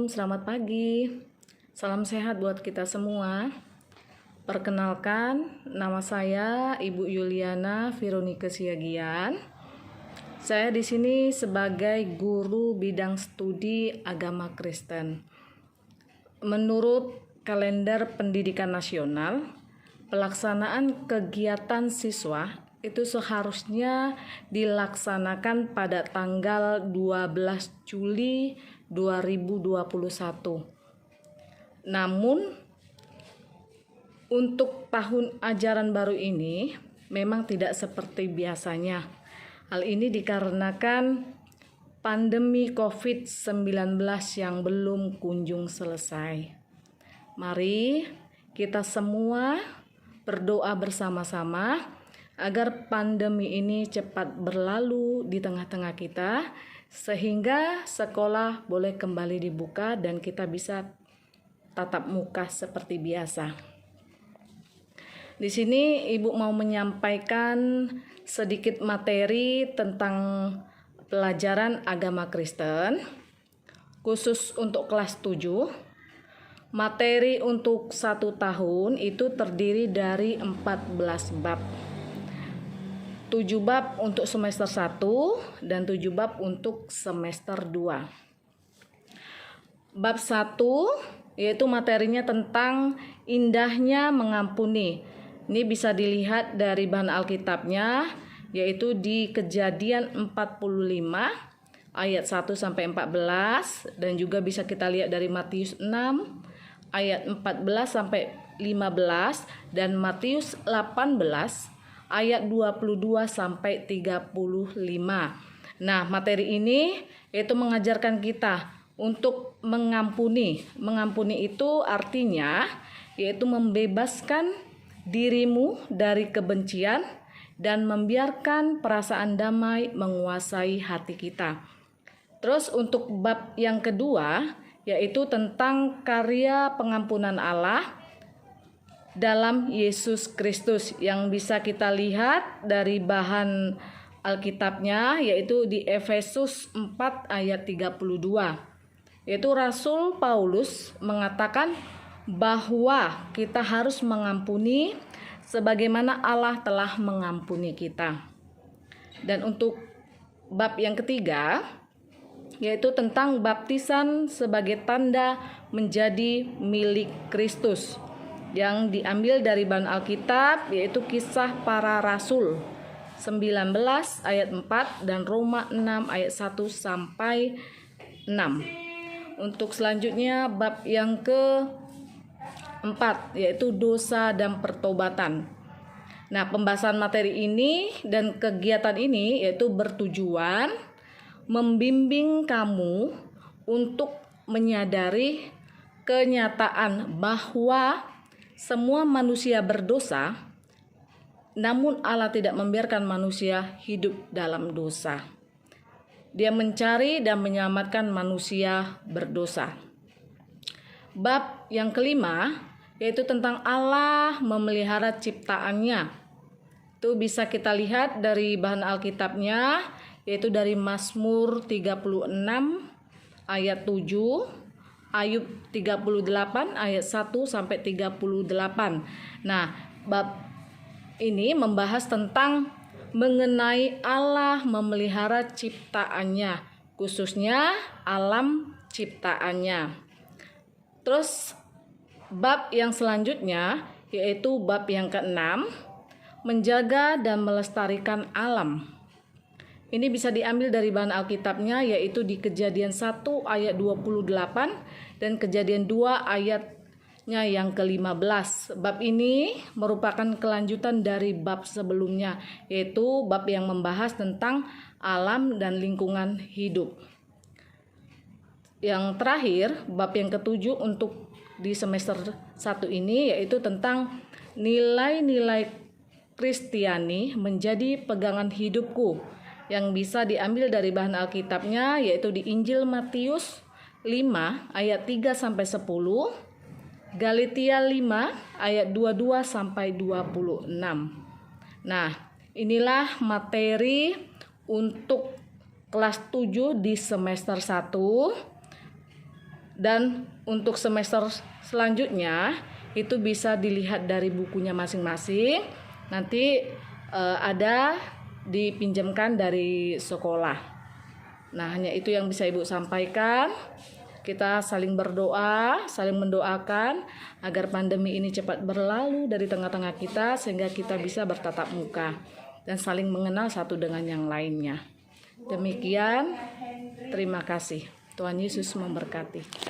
selamat pagi. Salam sehat buat kita semua. Perkenalkan, nama saya Ibu Yuliana Veronica Siagian. Saya di sini sebagai guru bidang studi agama Kristen. Menurut kalender pendidikan nasional, pelaksanaan kegiatan siswa itu seharusnya dilaksanakan pada tanggal 12 Juli 2021. Namun untuk tahun ajaran baru ini memang tidak seperti biasanya. Hal ini dikarenakan pandemi COVID-19 yang belum kunjung selesai. Mari kita semua berdoa bersama-sama agar pandemi ini cepat berlalu di tengah-tengah kita, sehingga sekolah boleh kembali dibuka dan kita bisa tatap muka seperti biasa. Di sini Ibu mau menyampaikan sedikit materi tentang pelajaran agama Kristen, khusus untuk kelas 7. Materi untuk 1 tahun itu terdiri dari 14 bab. 7 bab untuk semester 1 dan 7 bab untuk semester 2. Bab 1 yaitu materinya tentang indahnya mengampuni. Ini bisa dilihat dari bahan Alkitabnya, yaitu di Kejadian 45 ayat 1 sampai 14, dan juga bisa kita lihat dari Matius 6 ayat 14 sampai 15 dan Matius 18 ayat 22 sampai 35. Nah, materi ini yaitu mengajarkan kita untuk mengampuni. Mengampuni itu artinya yaitu membebaskan dirimu dari kebencian dan membiarkan perasaan damai menguasai hati kita. Terus untuk bab yang kedua yaitu tentang karya pengampunan Allah dalam Yesus Kristus, yang bisa kita lihat dari bahan Alkitabnya yaitu di Efesus 4 ayat 32. Yaitu Rasul Paulus mengatakan bahwa kita harus mengampuni sebagaimana Allah telah mengampuni kita. Dan untuk bab yang ketiga yaitu tentang baptisan sebagai tanda menjadi milik Kristus, yang diambil dari bahan Alkitab yaitu Kisah Para Rasul 19 ayat 4 dan Roma 6 ayat 1 sampai 6. Untuk selanjutnya bab yang keempat yaitu dosa dan pertobatan. Nah, pembahasan materi ini dan kegiatan ini yaitu bertujuan membimbing kamu untuk menyadari kenyataan bahwa semua manusia berdosa, namun Allah tidak membiarkan manusia hidup dalam dosa. Dia mencari dan menyelamatkan manusia berdosa. Bab yang kelima yaitu tentang Allah memelihara ciptaannya. Itu bisa kita lihat dari bahan Alkitabnya yaitu dari Mazmur 36 ayat 7, Ayub 38 ayat 1 sampai 38. Nah, bab ini membahas tentang mengenai Allah memelihara ciptaannya, khususnya alam ciptaannya. Terus bab yang selanjutnya yaitu bab yang ke-6, menjaga dan melestarikan alam. Ini bisa diambil dari bahan Alkitabnya yaitu di Kejadian 1 ayat 28 dan Kejadian 2 ayatnya yang ke-15. Bab ini merupakan kelanjutan dari bab sebelumnya, yaitu bab yang membahas tentang alam dan lingkungan hidup. Yang terakhir, bab yang ke-7 untuk di semester 1 ini yaitu tentang nilai-nilai Kristiani menjadi pegangan hidupku, yang bisa diambil dari bahan Alkitabnya yaitu di Injil Matius 5 ayat 3 sampai 10, Galatia 5 ayat 22 sampai 26. Nah, inilah materi untuk kelas 7 di semester 1. Dan untuk semester selanjutnya itu bisa dilihat dari bukunya masing-masing. Nanti ada dipinjamkan dari sekolah. Nah, hanya itu yang bisa Ibu sampaikan. Kita saling berdoa, saling mendoakan agar pandemi ini cepat berlalu dari tengah-tengah kita sehingga kita bisa bertatap muka dan saling mengenal satu dengan yang lainnya. Demikian, terima kasih. Tuhan Yesus memberkati.